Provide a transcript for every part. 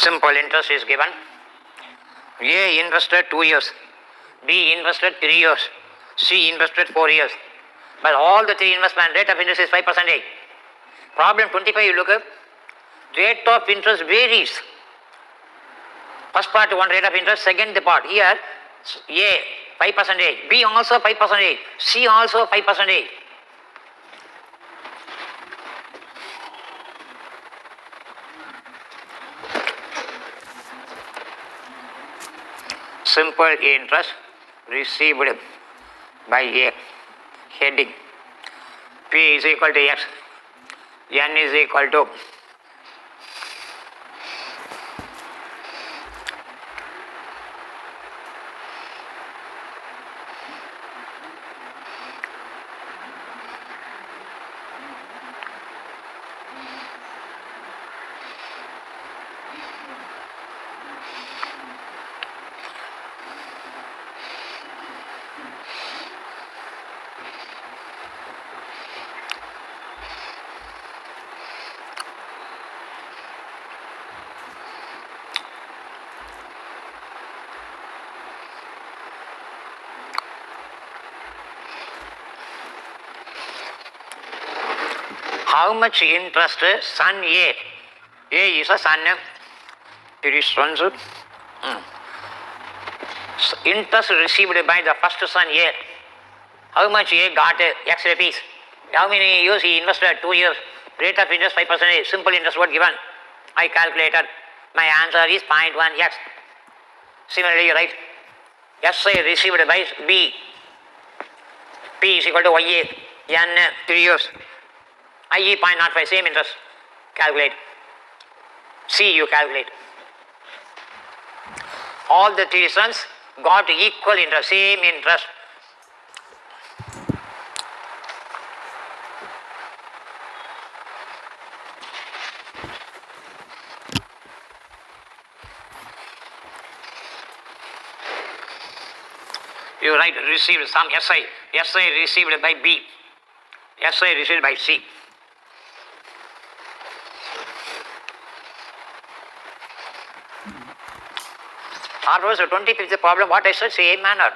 Simple interest is given. A invested 2 years, B invested 3 years, C invested 4 years. But all the three investment rate of interest is 5%. Problem 25, you look at rate of interest varies. First part one rate of interest, second the part. Here A 5%, B also 5%, C also 5%. Simple interest received by A. Heading P is equal to X, N is equal to how much interest son A. A is a son. It is sons. Interest received by the first son A. How much A got X rupees? How many years he invested? 2 years. Rate of interest 5%. Simple interest what given? I calculated. My answer is 0.1 X. Similarly, you write SA received by B. P is equal to YA. N 3 years. IE 0.05, same interest. Calculate. C you calculate. All the three sons got equal interest, same interest. You write received some SI. SI received by B. SI received by C. Afterwards, the 25th problem, what I said, same manner.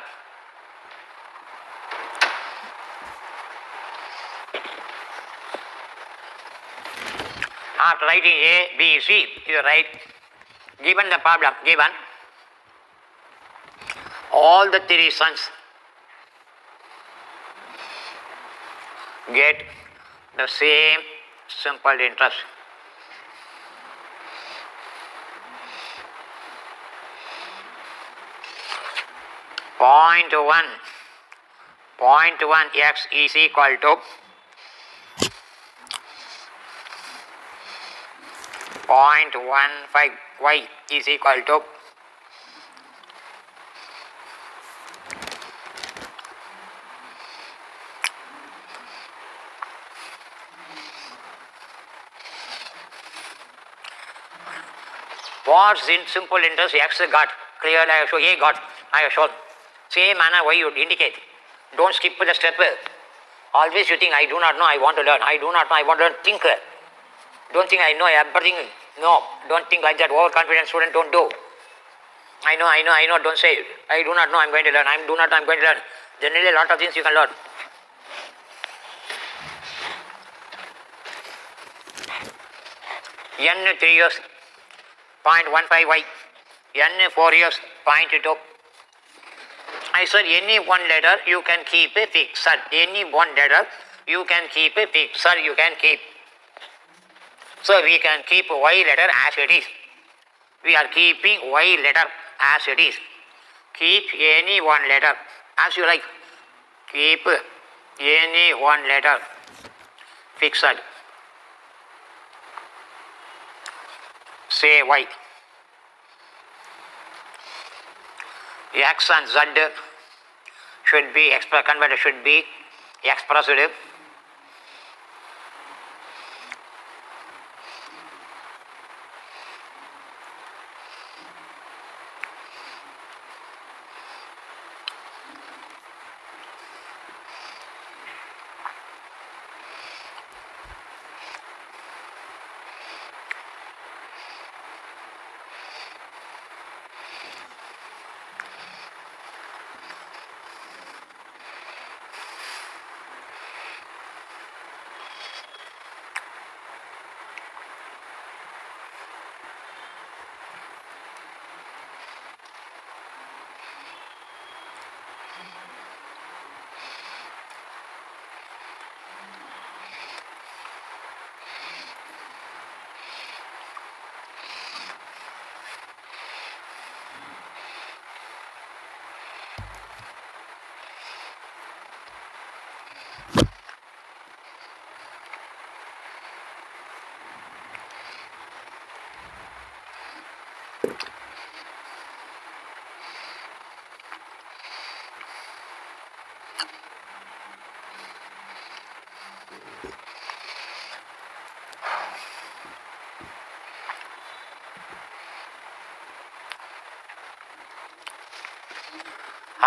After writing A, B, C, you write, given the problem, given all the three sons get the same simple interest. Point one X is equal to 0.15 Y is equal to 'what's in simple interest X got, clearly I have shown, A got, I have shown. Same manner why you indicate. Don't skip the step. Always you think I do not know, I want to learn. I do not know, I want to learn. Think. Don't think I know everything. No, don't think like that. Overconfident student don't do. I know, don't say it. I do not know, I'm going to learn. I do not know, I'm going to learn. Generally a lot of things you can learn. N 3 years, 0.15 Y. N 4 years, 0.2. I said any one letter you can keep a fixed. Any one letter you can keep a fixed. You can keep. So we can keep Y letter as it is. We are keeping Y letter as it is. Keep any one letter as you like. Keep any one letter fixed. Say Y. X and Z should be converted, should be expressed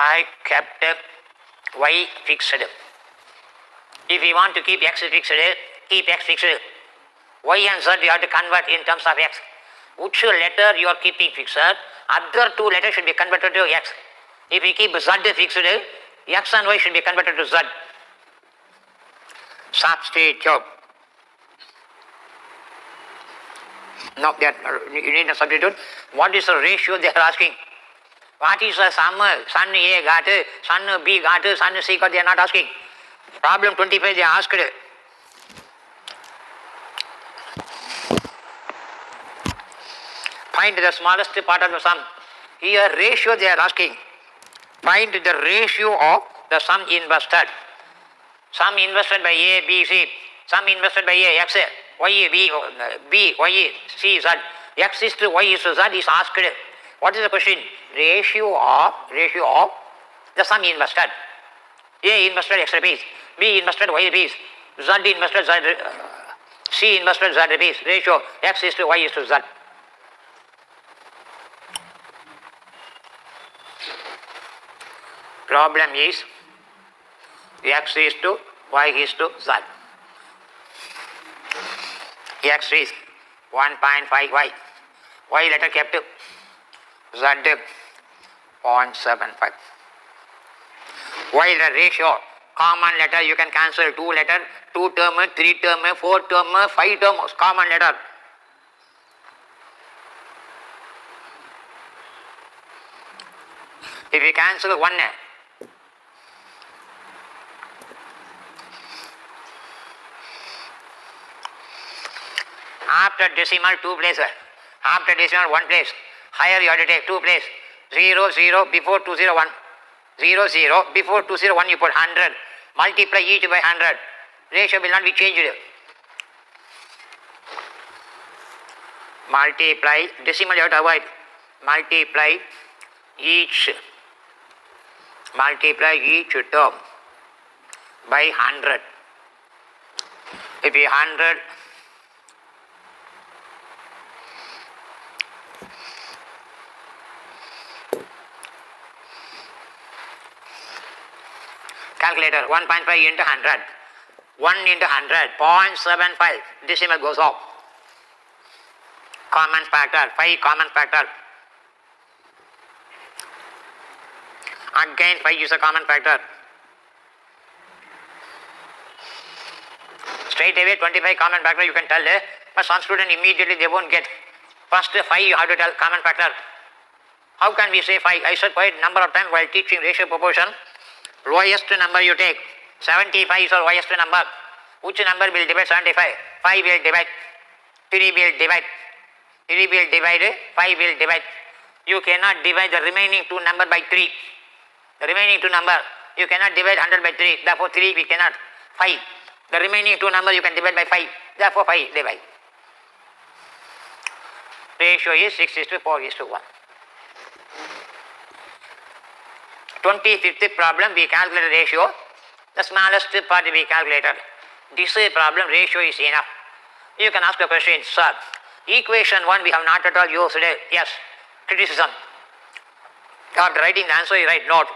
I kept y fixed. If you want to keep x fixed, keep x fixed. Y and z you have to convert in terms of x. Which letter you are keeping fixed, other two letters should be converted to x. If you keep z fixed, x and y should be converted to z. Substitute. Now you need a substitute. What is the ratio they are asking? What is the sum? Son A got, son B got, son C got, they are not asking. Problem 25 they asked. Find the smallest part of the sum. Here ratio they are asking. Find the ratio of the sum invested. Sum invested by A, B, C. Sum invested by A, X, Y, B, Y, C, Z. X is to Y is to Z is asked. What is the question? Ratio of the sum invested. A invested X rupees, B invested Y rupees, Z invested Z, C invested Z rupees. Ratio X is to Y is to Z. Problem is X is to Y is to Z. X is 1.5 Y. Y letter kept, Z 0.75. While the ratio, common letter you can cancel 2 letter, 2 term, 3 term, 4 term, 5 term, common letter. If you cancel 1, after decimal 2 places, after decimal 1 place, higher you have to take 2 place, 0, 0, before 201, 0, 0, before 201 you put 100, multiply each by 100, ratio will not be changed. Multiply, decimal you have to avoid, multiply each term by 100. If you 100, calculator 1.5 into 100, 1 into 100, 0.75, decimal goes off. Common factor, 5 common factor. Again 5 is a common factor. Straight away 25 common factor you can tell, but some student immediately they won't get. First 5 you have to tell common factor. How can we say 5? I said quite number of times while teaching ratio proportion. Lowest number you take, 75 is the lowest number. Which number will divide 75? 5 will divide, 3 will divide, 3 will divide, 5 will divide. You cannot divide the remaining 2 number by 3. The remaining 2 number, you cannot divide 100 by 3, therefore 3 we cannot. 5. The remaining 2 number you can divide by 5, therefore 5 divide. Ratio is 6 is to 4 is to 1. 25th problem we calculate ratio, the smallest part we calculated. This problem ratio is enough. You can ask a question, sir, equation 1 we have not at all used. Yes, criticism. After writing the answer you write note.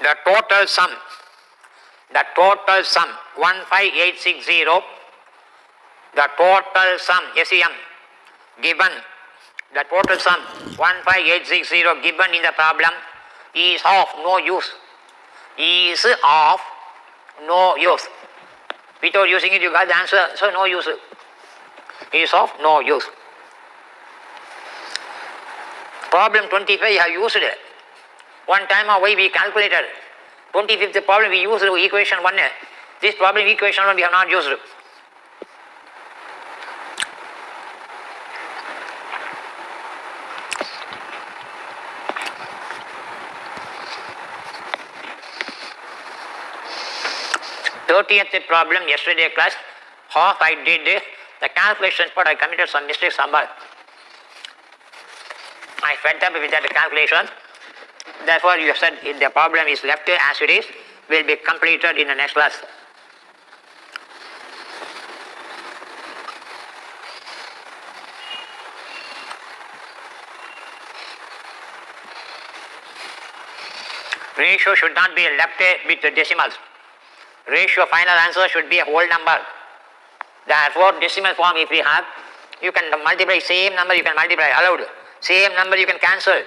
The total sum 15860, the total sum SEM given, the total sum 15860 given in the problem is of no use. Is of no use. Without using it you got the answer, so no use. Is of no use. Problem 25 I have used it. One time or way we calculated. 25th problem we used equation 1. This problem equation 1 we have not used. 30th problem yesterday class, half I did the calculations, but I committed some mistakes somewhere. I fed up with that calculation. Therefore, you said if the problem is left as it is, will be completed in the next class. Ratio should not be left with the decimals. Ratio final answer should be a whole number. Therefore, decimal form if we have, you can multiply same number, you can multiply allowed. Same number you can cancel.